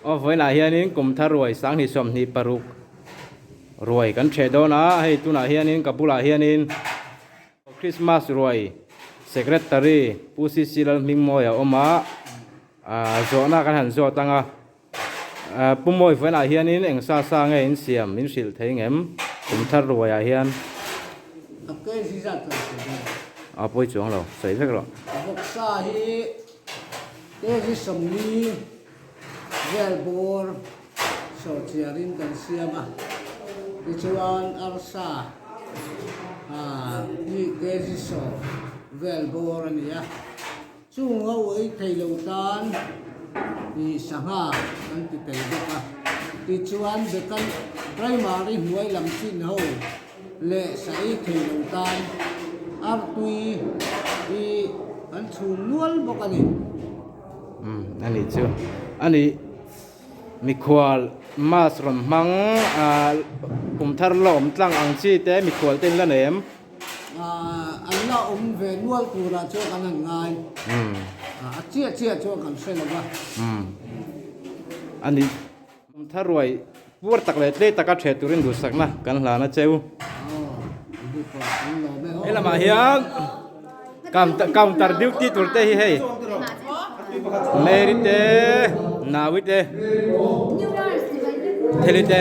ở với là hiện in cùng thà ruồi sáng thì sớm thì paruk ruồiกันเฉดนะให้ตุน่าhiện inกับปุระhiện in Christmas ruồi secretary pusi silal mingmoya oma zona kan han zo tanga pumoi với là hiện in eng sa sa nghe in siam in sil thấy ngem cùng thà ruồi à hiện cái gì ra à bôi chuông rồi sấy phết rồi bốc sa hi cái gì sầm ni vel bor so chiarin kan siam à ichuan arsa ni cái gì so vel bor ani ya chung ngau ấy thầy lâu tan ni sanga kan ti tel bok a ichuan bekan primary muai lam chin ho le sai thầy lâu tan ar tui i an chun nual bok ani anh ấy chưa anh ấy mi khual mas ram mang cùng thar lom tlang ang chi te mi khual ten la nem an la ve nual tura cho kan an ngai a chia cho kan se la anh ấy cùng thar ruồi vuốt tắc lệ tê tắc che turin du sak na kan la na cheu ấy là mà hiang cam tar duty tur te hi hey merite nawite thelite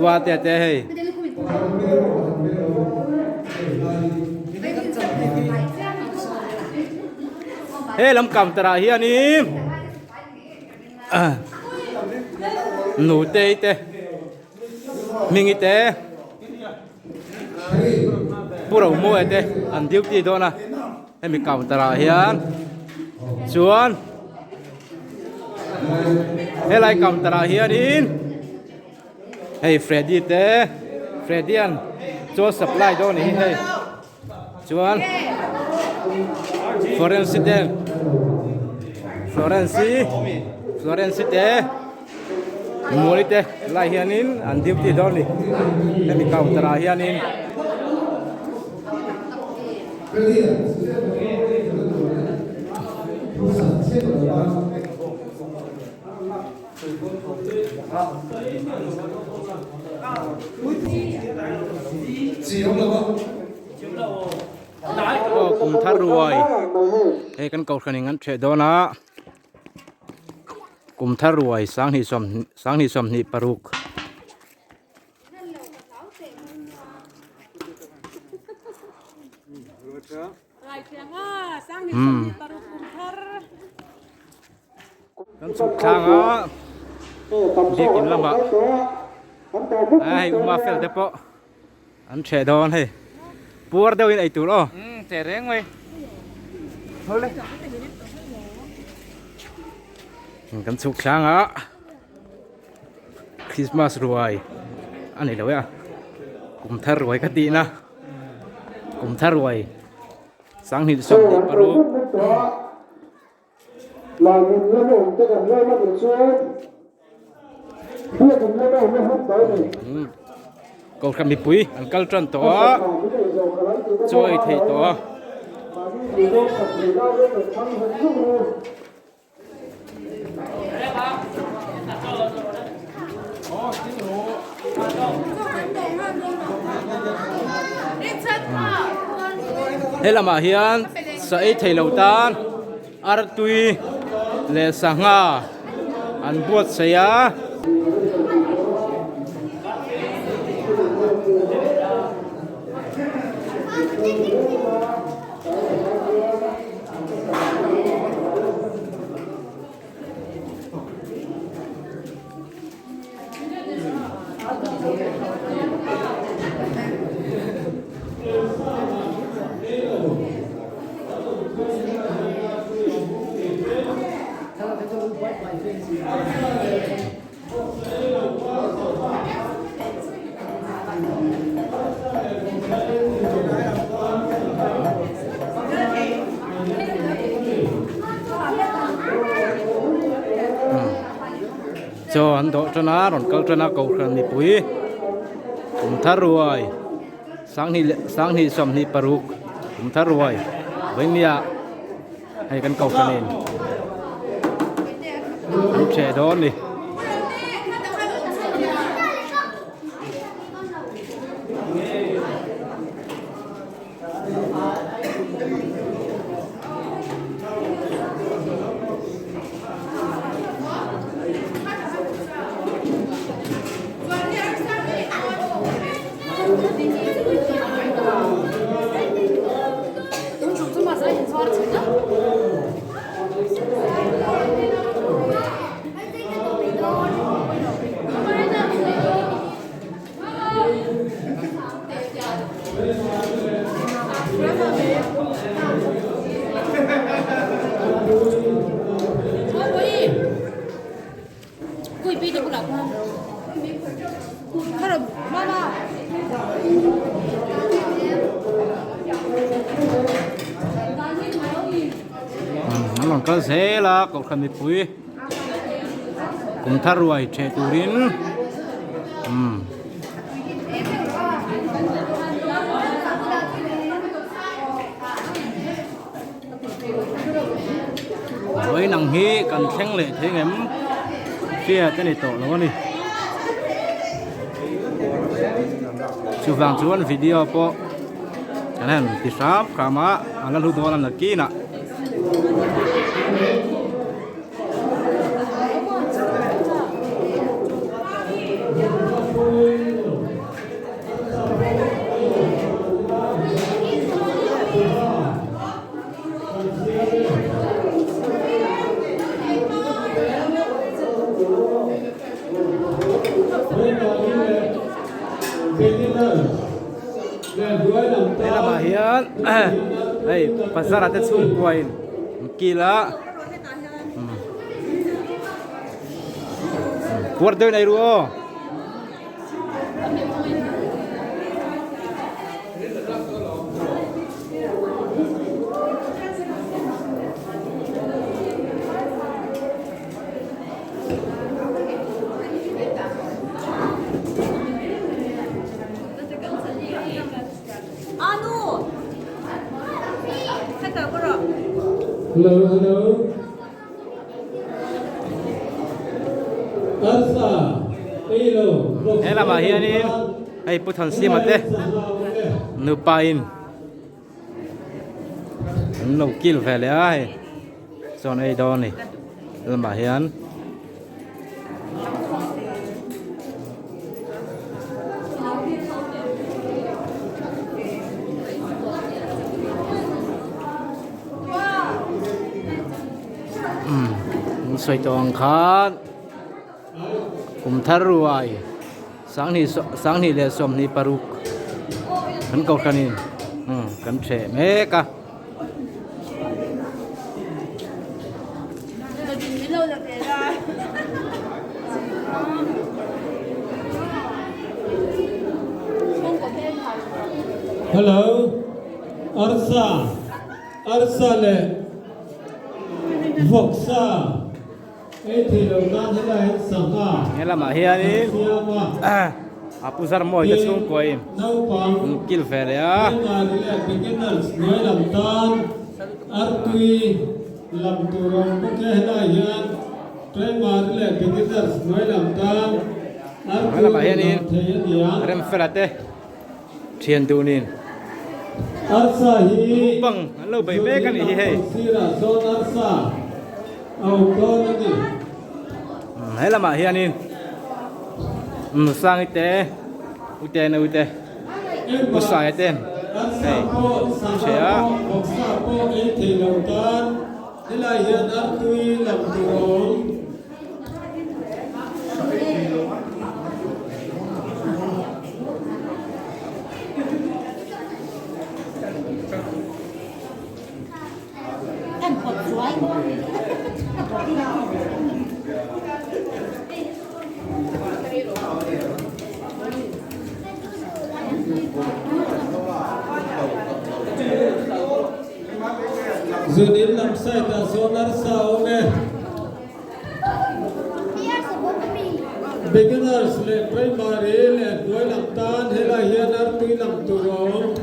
wa te te hey hey lam cam tara hi ani nu te te mingi te puro mo te an duty do na hey mi cam tara hian chuan helai kam tara hian in hey Freddy te Freddy an cho supply do ni hey chuan Florence te muli te lai hian in an duty do ni hey mi kam tara hian in cùng thắt ruồi đây căn cầu khẩn ngắn trẻ đó na cùng thắt ruồi sáng thì sầm thì paruk kan suk chang á đi kiếm làm ạ ai uma fel depo ăn trẻ đòn hay buar đâu in ai tu lo trẻ reng vậy thôi lên kan suk chang á Christmas ruồi anh này đâu vậy cùng thar ruồi cái tí na cùng thar ruồi sáng thì sớm thì paruk là mình lên ổn tất cả nơi mà được xuống biết mình lên đâu mới hấp tới này cầu khăm bị bụi ăn cal tròn to trôi thì to thế là mà hiền sẽ thấy lâu tan ar tui le sanga an buat saya cho anh độ cho nó còn câu cho nó cầu khẩn đi bụi cũng thắt ruồi sáng thì sầm thì paruk cũng thắt ruồi với nia hay cần cầu khẩn nên che đón điมันก็เสียละก็คำนี้ปุ้ยกุมทารวยเชตุรินไว้หนังฮีกันแข่งเลยเท่งเอ็มเชี่ยจะนี่โตแล้วนี่ชูฟังชวนวิดีโอปะอันนั้นที่สามขามาอันนั้นรู้ตัวแล้วนักกี้น่ะนี่ละมาเฮียนเฮ้ยภาษาอะไรจะสู้กว่าอินกี่ละปวดเดินไหนรู้Hello, hello. Arsa, hello. นี่ละมาเฮียนี่ให้พุทธันซีมาเต้นูปาอินนูกิลเฟลเลยส่วนไอ้ดอนนี่ละมาเฮียนสวยตัวอังคารกุมทารวยสังนี่เลสมนี่ปารุกมันก็กันนี่กันเฉะเมกะฮัลโหลArsa le Voksaที่เราตั้งให้ได้สังฆา นี่ละมาเฮียนี่อาปุสารมอยจะสูงกว่าอินกิลเฟลเลย beginners น้อยลำตาลอาร์ตุยลำตุรงพวกแค่ได้ยันเทรนมาเรื่อย beginners น้อยลำตาลอาร์ตุยลำตุรง rem felate thiền tu nin Arsa hi bang lo bai me kan hi he sira zon Arsa au don ni hay là mà hianin sang ite ute na ute usai ten hey chea Voksa po thì lầu tan thế là hiện Artui làm tuồng em còn suối Dù đến làm sai ta số nát sao nghe Beginners le primary le đuôi làm tan hay là hiện Artui làm tuồng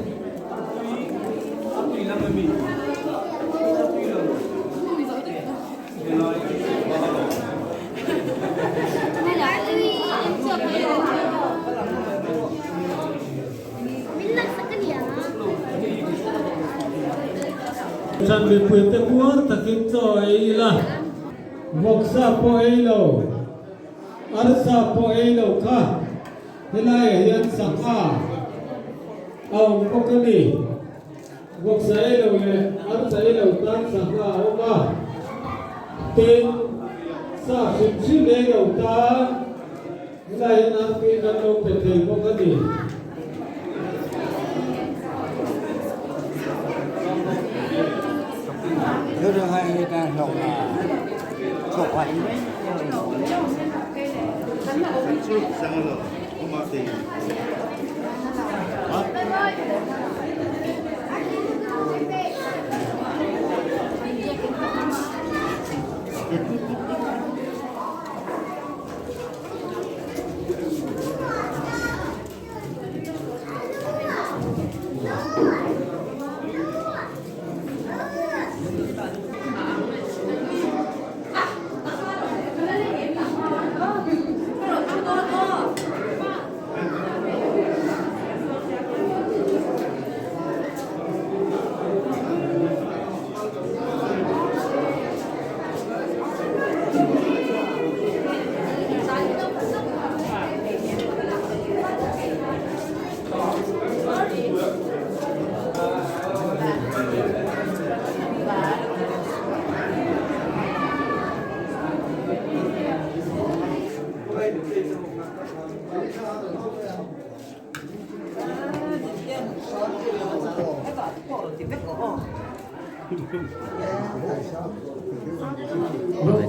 bị quyền tế muốn ta kim rồi là vọc sa po ấy lâu ar sa po ấy lâu kha thế này hiện sắc à ông có cái gì vọc sa ấy lâu này ar sa ấy lâu tan sắc à ông à tên sa phim chữ ấy lâu ta thế này hiện ăn pin ăn đâu phải thầy có cái gì Thứ hai ta học là học hành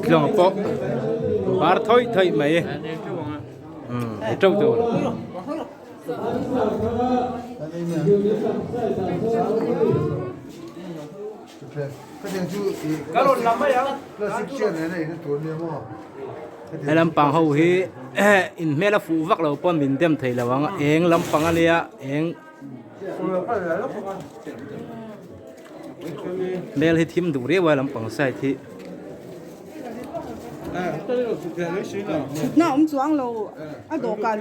Long po bar thôi thôi mày trâu rồi hay làm bằng hậu hi in mẹ là phụ vắc lâu pon mình đem thầy là vắng em làm bằng anh ấy em mẹ là thím đủ đấy làm bằng sai thì那我们装了，多干。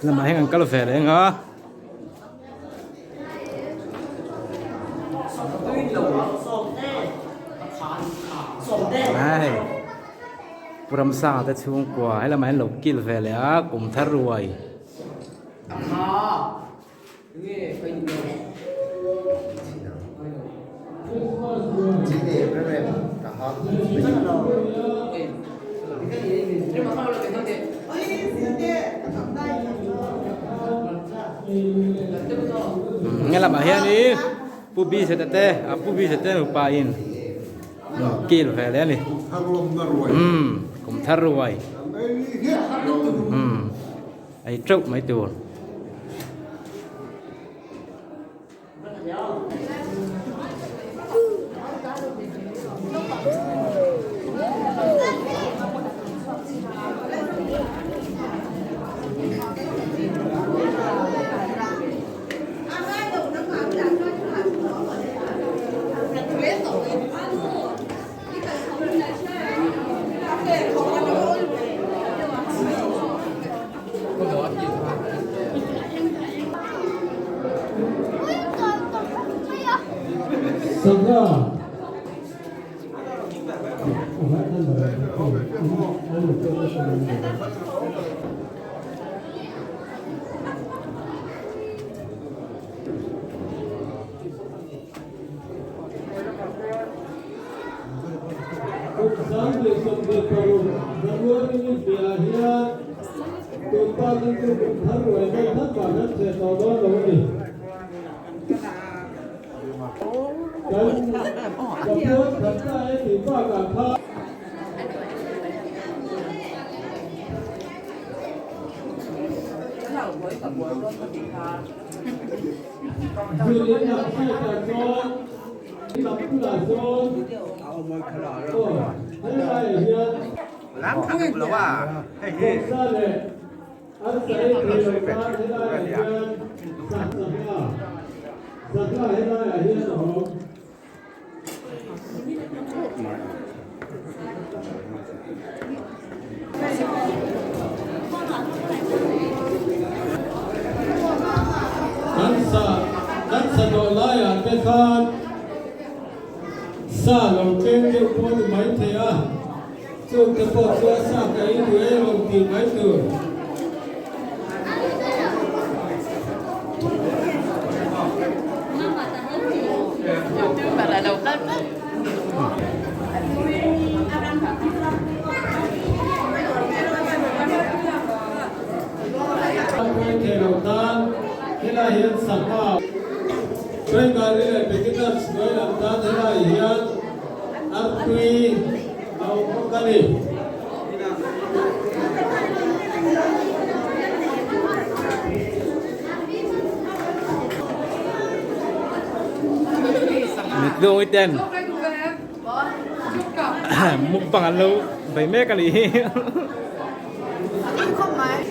làm hai ngàn cà phê đấy hả? Này, Puram sa ta chung qua hay là mấy lộc kil về lẽ cùng thar ruồi. Nghe là bahaya ni, pubi setete, pubi setete lupa in, kil về lẽ ni, cùng thar ruồi, ai trâu mấy tuần. Sangha làm thằng cái làว่าให้เฮ้ย Hãy subscribe cho kênh Ghiền Mì Gõ để không bỏ lỡ sa lo keng de po tu mai the a chu te po chu sa kai tu e lo ti mai tu thể đầu tan thế là hiện sản phẩm bên cạnh đây beginners nói làm tan thế là hiện artui au kali Nít luôn ít tên mục bằng ăn lâu vậy mấy cái gì không máy.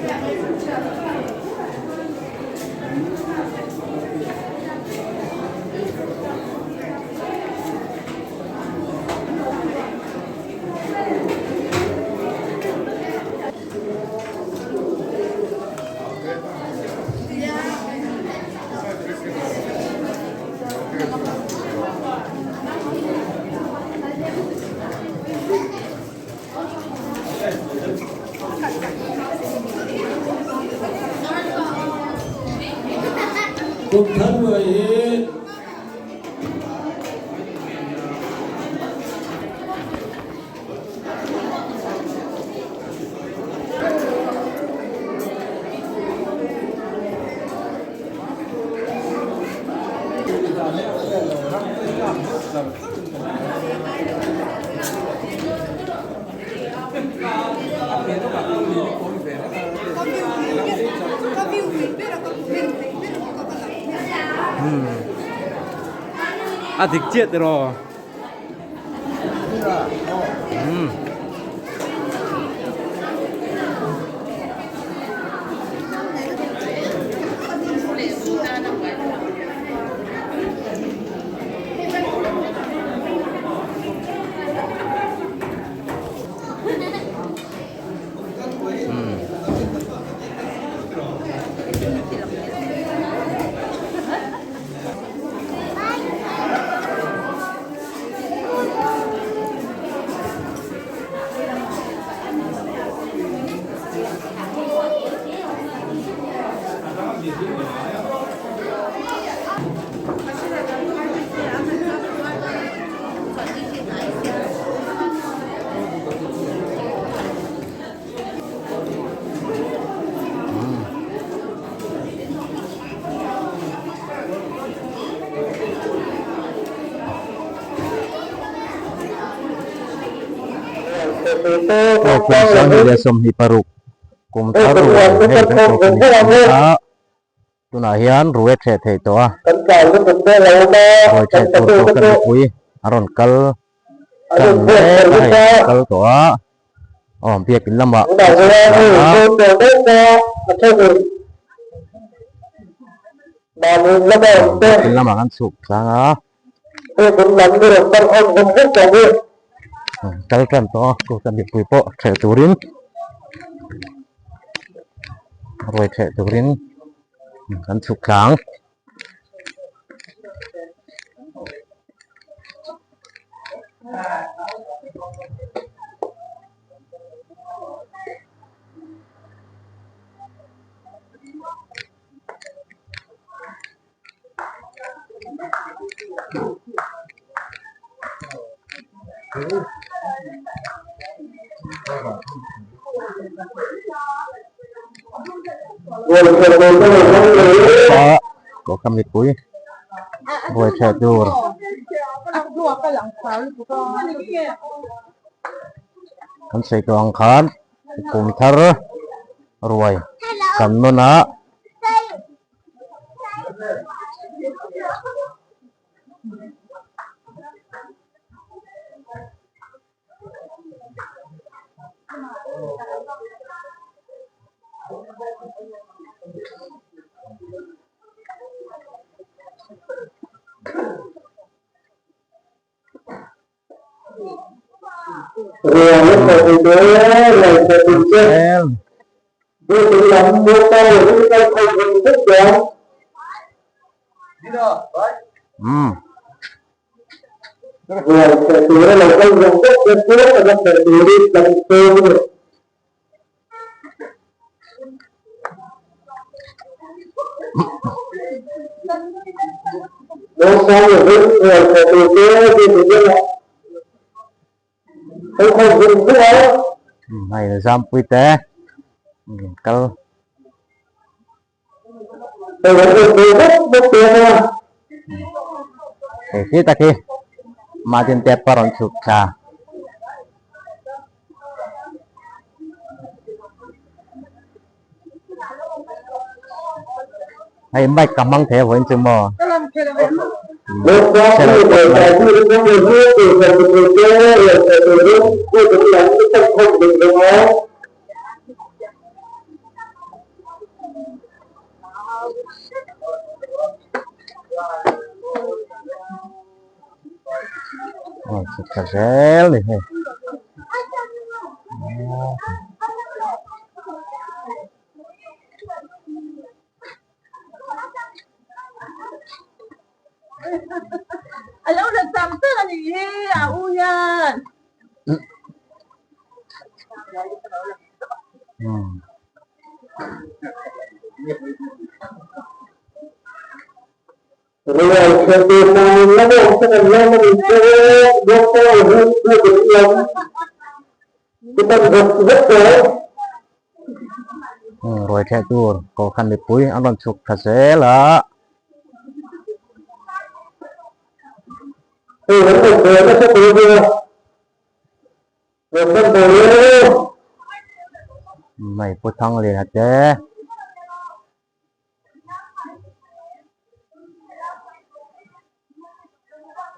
cùng thân người hiện adik chết rồi Kung saan nila som hiparuk kung taro hay ka ko kung tunahian ruwet he the to a rồi chạy to to kan pui aron kal kan ne kal to a om pia kin lama kin lama kan suk sanga kal kan to ko kan di pui po chạy turin rồi chạy turin kan suk sang có cầm lịch cuối rồi chạy tour kan say ko ang khan kum thar ruai kan no na rồi sẽ từ đó là công dụng rất rất tốt và nó sẽ từ đi tầm cơ được nó sao rồi sẽ từ cơ thì tự nhiên là không dùng cái đó này là giam quy tế câu từ đó từ rất rất tiền nha kita ki matin tiap paron suksa hay bay kamang thế với chúng mò lúc đó thì để giải quyết những người kia thì phải từ cơ rồi sẽ từ đó tôi cũng là những cái không được đâu suksa sel nih Alam mo, nagsamta na niya. Ako yan. rồi sẽ từ nào nó cũng sẽ làm ra mình sẽ vô cơ hơn chưa được lắm cái tâm rất rất tốt rồi theo tour có khăn để cuối ăn đoàn sục thật sẽ là thì vẫn được rồi nó sẽ từ vừa rồi phân từ luôn mày phụ thăng liền hả chứ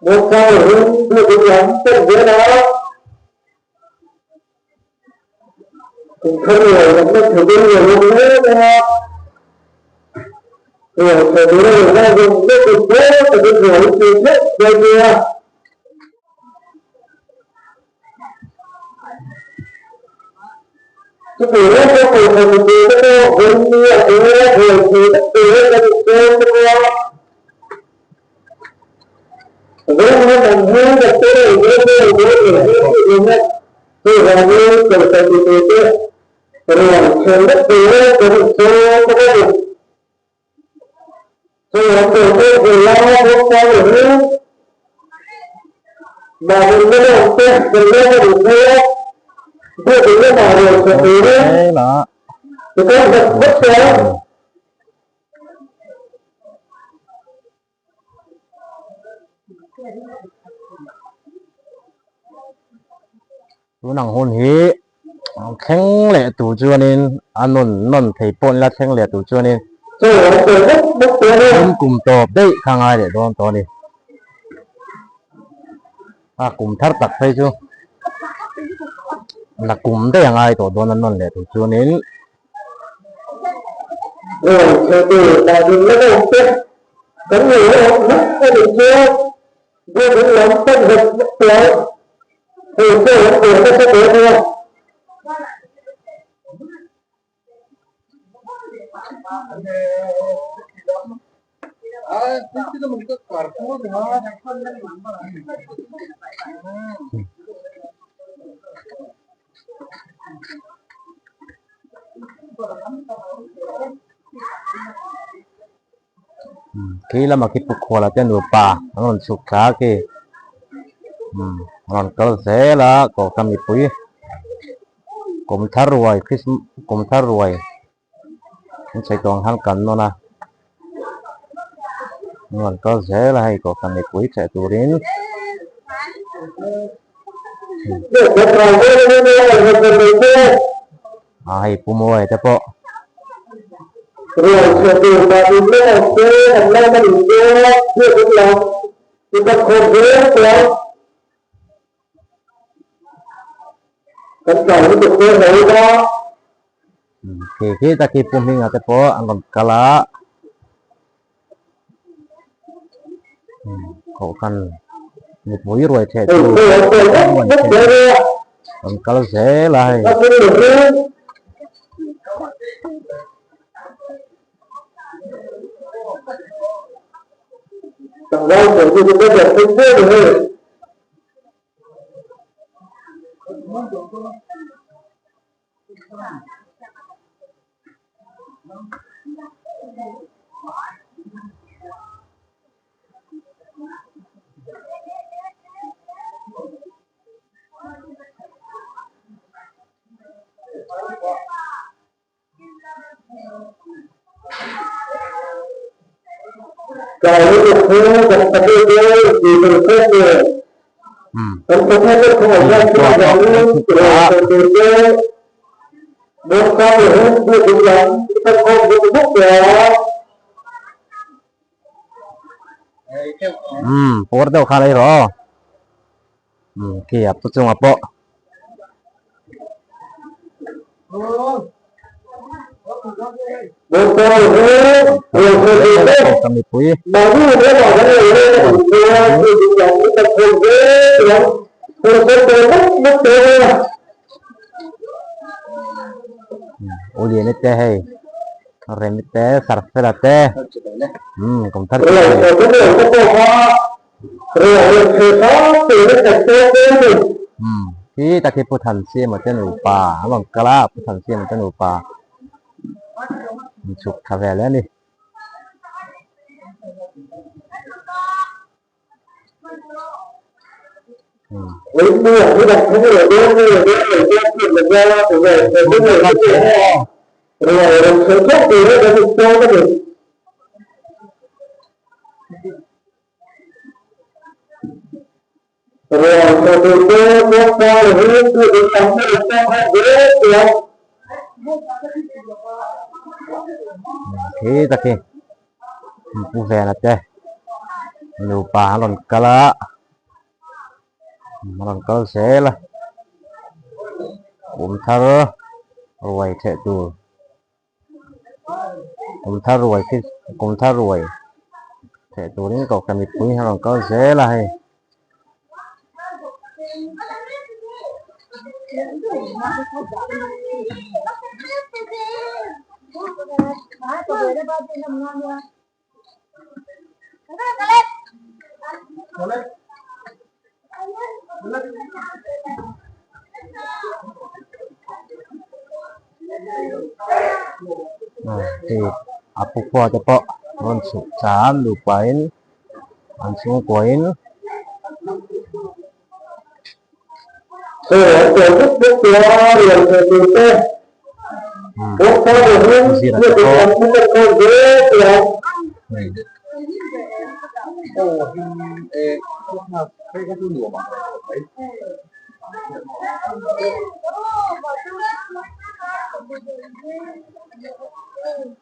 một cao hơn được lắm phân giữa đó cũng không nhiều lắm nó thử đi nhiều luôn nữa rồi phải đi rồi ra dùng nước được tốt thì được rồi thì hết rồi kia cái gì đó có thể là một điều đó hơn như là cái đó rồi thì tất cả là một điều đó nếu nó làm hơn là cái này thì là như cần phải bị thế rồi trên đất nước có một số có được rồi là từ từ lao vô qua được mà mình mới đầu tiên mình lên được thế bây giờ cái nào rồi sẽ từ đấy đó thì có vật bất xấu chú nàng hôn hí khen lệ tủ chưa nên anh nôn thầy pôn là khen lệ tủ chưa nên rồi là từ rất bất xấu không cùng tộp đấy khang ai để đón to đi cùng thắt tặc thấy chưa là cùng đấy ai tổ đón nôn lệ tủ chưa nên rồi từ là mình mới đầu tiên có người nó có được chưa vô cũng lắm tất vật bất xấu thì cái là từ nó sẽ tới thôi khi là mà cái phục hồi là tên đồ bà nó sụp khá kì còn có sẽ là có cầm bị quý cũng thar ruồi cũng thar ruồi nó sẽ còn hắn cần nó nè còn có sẽ là hay có cầm bị quý sẽ tụ đến hay phụ mua thế po rồi sẽ từ mà mình mới đầu tiên thành ra mình vô chưa được làm thì ta không dễ đâu cẩn thận cái việc cơ hội đó thì kita kipu minga te po ang kala khó khăn một mũi rồi thế tu còn kala dễ lại thằng đâu phải như cái việc không dễ được rồi lúc thứ gần tập đi thì mình sẽ về còn có thể là không phải là không phải là từ từ một cái nữa đưa đến lần ta không được bút rồi Porto khalai ro. Kia putung apo. một cái nữa rồi Kami pui. baru dia bảo cái này là từ từ lần ta không về rồi mất rồi Uli ni teh hai. Rem teh sarfela teh. Kom tar. rồi cái này có câu hỏi rồi thì có từ cái cách đây Ki taki putan si macam lupa. Abang kala putan si macam lupa. Suk khavel ni. với mưa với đặt những người đến mình ra từ về từ cái người phát triển rồi sự phát triển nó được cho cái được rồi từ từ nó qua rồi nó được sống nó được cho hai đứa được Ki taki. Puve na teh. Lupa lon kala. Lon kala se lah. Thar ruai the tu. Thar ruai ki thar ruai. The tu ni kau kami pui lon kala se lah hai. Thì apu po tepo non suk chan lupain langsung koin rồi từ lúc đó liền từ từ nó có được những cái làm những cái con dễ được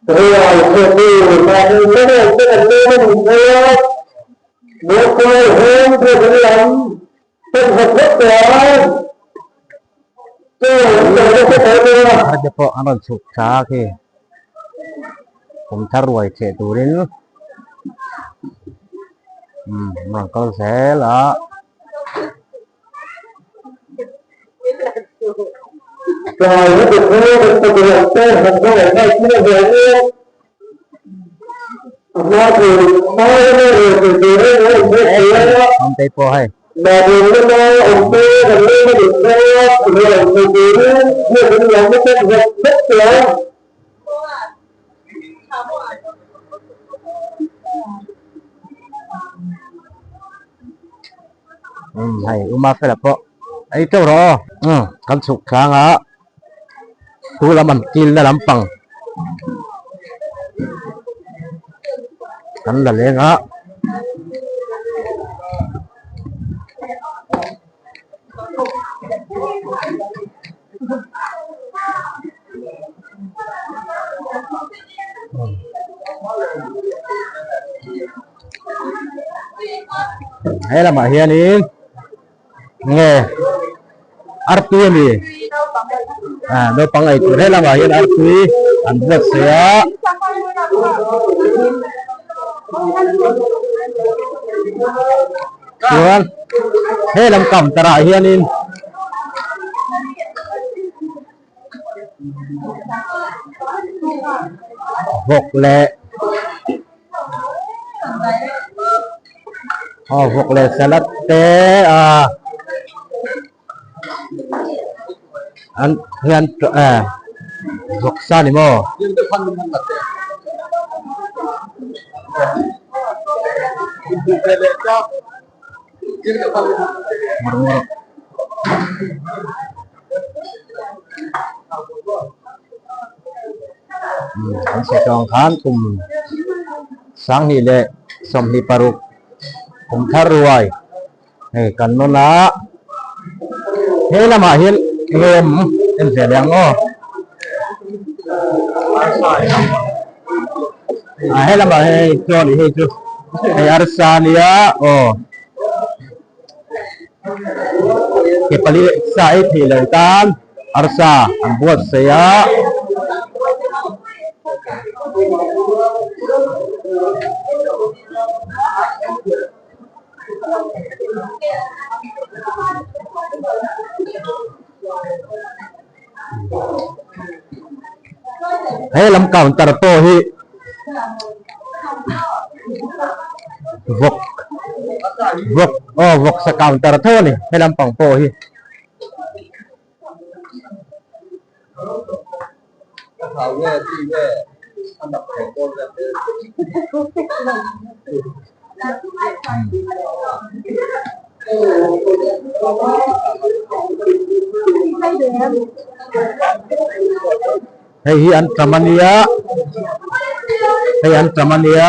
rồi từ từ mà cái này cái này mình thấy nó có hơn thì cũng lắm rất rất rồi ada po aron suk cha ki thar ruai che turin mang kal se la rồi nó được nó được làm tên thành cái này ngay cái này nó thì nói rồi từ từ nó om te po hai mà thì nó ông tê là nó được rồi từ từ nó cũng làm cái tên rất là hai uma fe la po ai to ro kan suk khang a tu la man kil la lampang kan la lenga hay là mà hiền đi nghe arti ni no pangai tu hay là mà hiền arti ăn rất sẽ Tuan hay làm cầm tara hiền in vok lệ vok lệ salad te an hiền vok sa ni mo anh sẽ chọn khán cùng sáng hi lệ สมนิปรุกผมทารวยเฮ้กันโนละเฮ้ละมาเห็นเงิมเป็นเสียงอ๋อเฮ้ละมาเฮ้จอนี่เฮ้จูเฮ้อาร์ซาเนียอ๋อเก็บไปเลยสายที่เลยกันอาร์ซาอันบวชเสียเฮ้ลำเก่าตระโตฮีวกอ๋อวกสกาวตระโตนี่ให้ลำปังโปฮีเขาแย่ที่แย่อันดับแข่งบนแบบนี้ Hey hian tramania hey hian tramania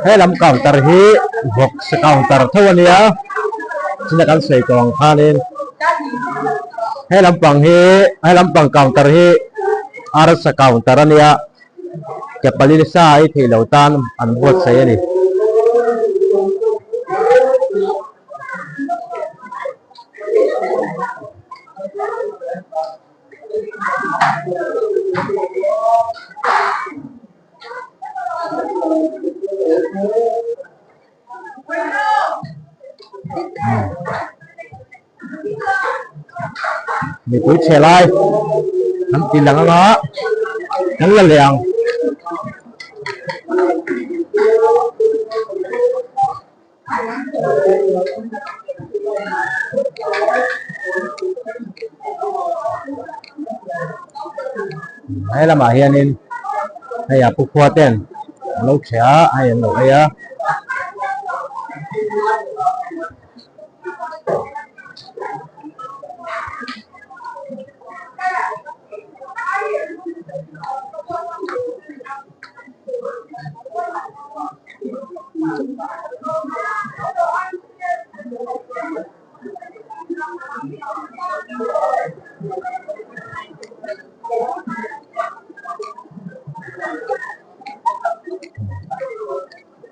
hey lam counter hi box counter thawania sinakan sei kong khanin hey lam pang counter hi ars counter ania ke palin sai thi lautan an bot sei aniมีกุ้ยเชลัยน้ำตีหลังเนาะน้ำละเหลียงให้ละมาเฮียนินให้ยาปุกขัวเต้นลูกเสียให้หนูให้ยา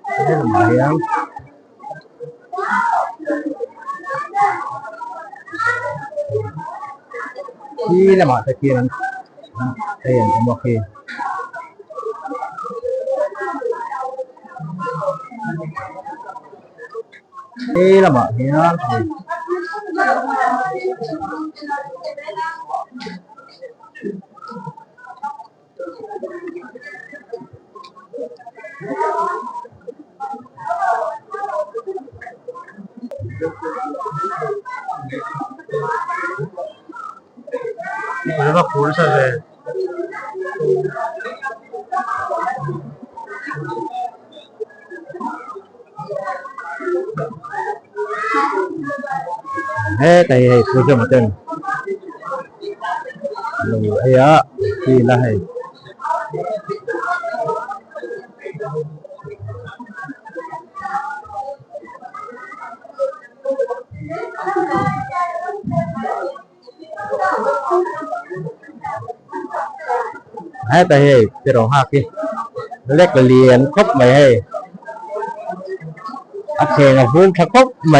ให้ละมาเฮียที่ละมาตะเกียงเตียนโอเคที่ละมาเฮียอะไรคูลใช่ไหมเฮ้แต่ให้คูลจะมาเต้นลูกเฮียที่ละให้ให้แต่ให้จะร้องหักที่เล็กเรียนครบไหมให้อักเสบฟื้นครบไหม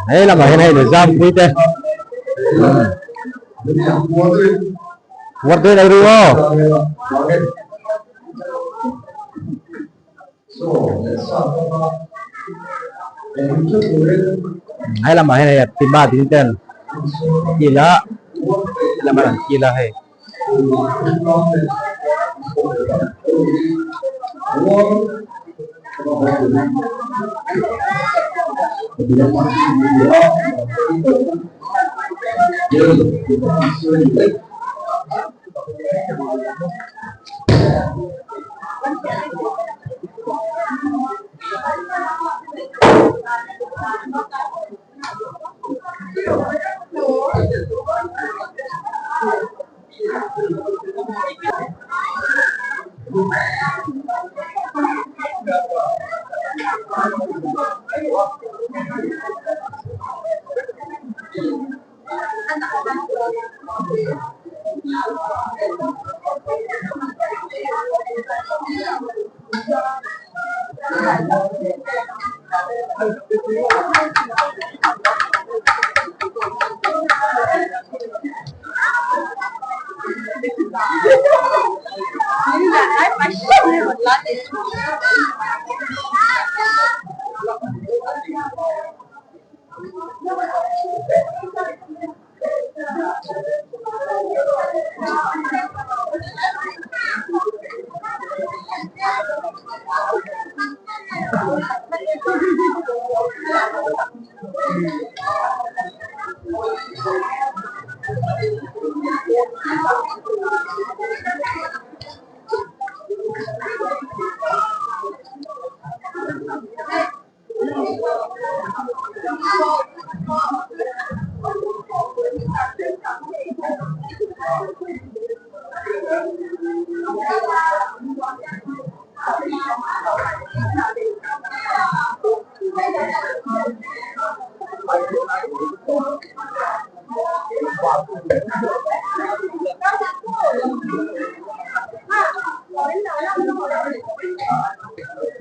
Đấy là mà hiện nay để giam quý tên What did I do? Hay là mà hiện nay tìm ba tiếng tên gila là mà gila hay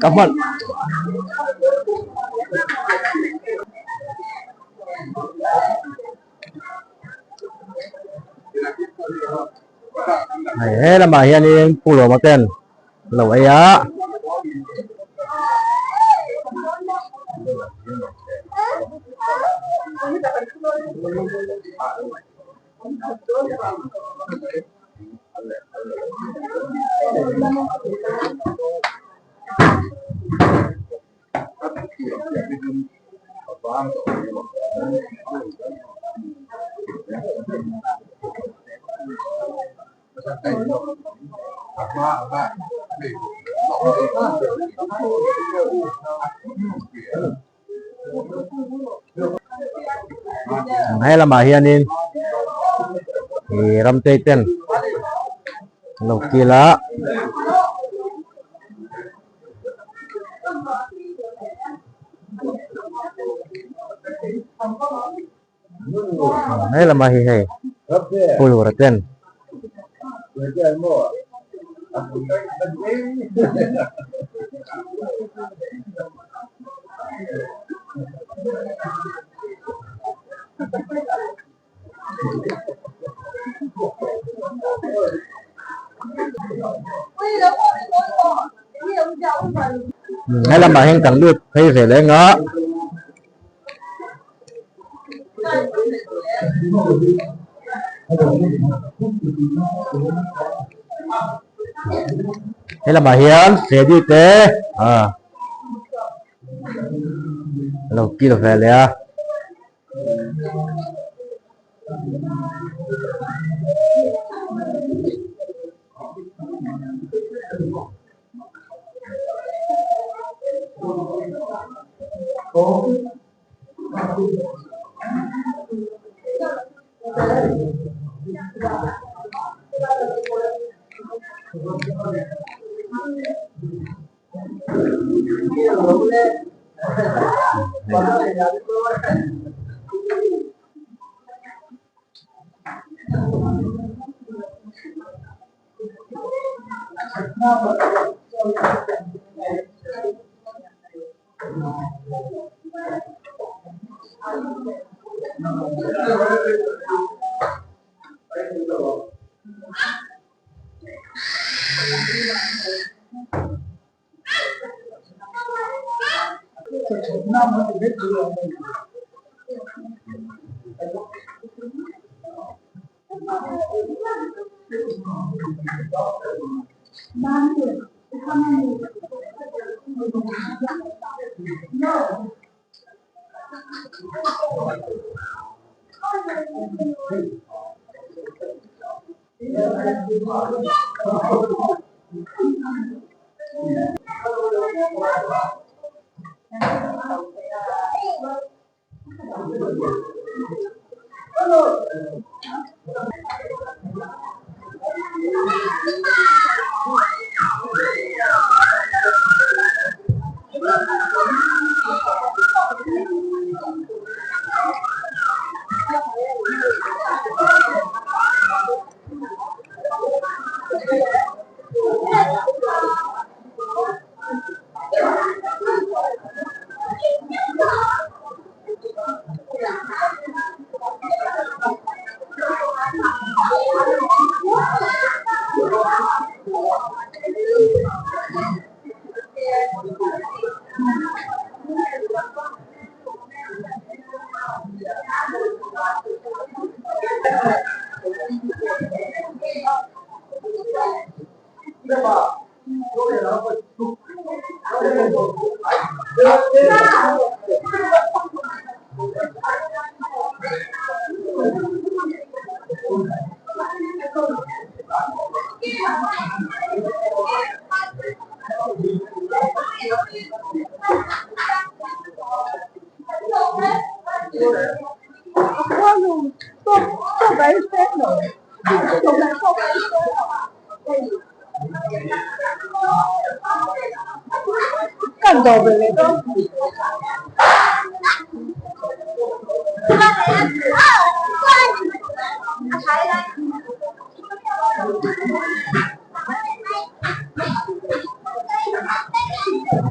cảm ơn này là mà hiện nay pulau mà tên lẩu ấy á hay là mà hiện nay thì ram tây tên lẩu gila hay là mà hi hay pulau raten hay là mà hiện chẳng được hay phải lấy ngõ hay là mà hiện sẽ đi tế lâu kia phải lấy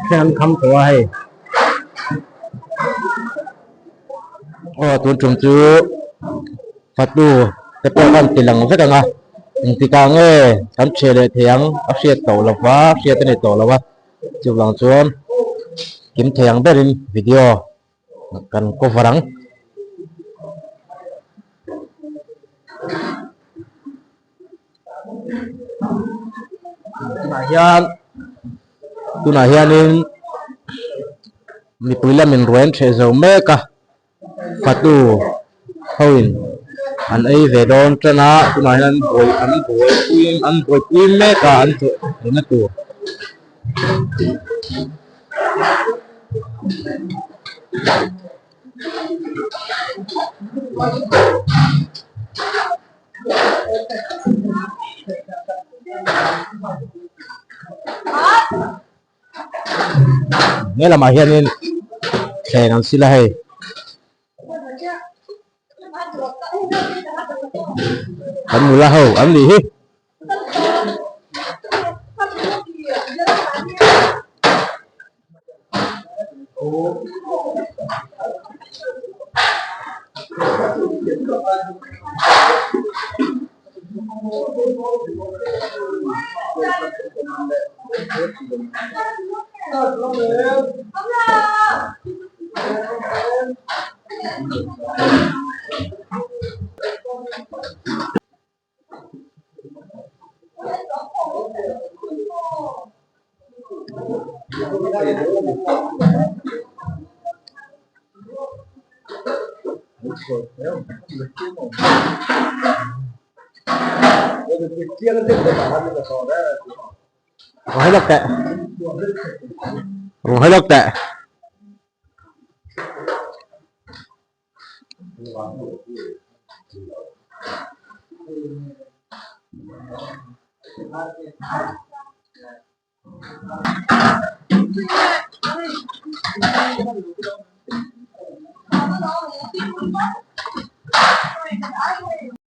Khen khăm của ai tuần trùng chú phát đủ cái bộ phận tiền lằng rất là ngon thì càng nghe thắm chơi để thiang áp xe tàu là quá áp xe tên này tàu là quá chụp lằng xuống kiếm thiang bên video cần có phản ứng tu na hian in mi puila min ruan the zo meka fatu hoin an ei ve don tana tu na hian boi puim meka an to na tu nghe là mà hiện lên thẻ nó xí là hay anh mù la hầu anh gì hết Rồi lọc tệ. Rồi lọc tệ. Hãy subscribe cho kênh Ghiền Mì Gõ để không bỏ lỡ những video hấp dẫn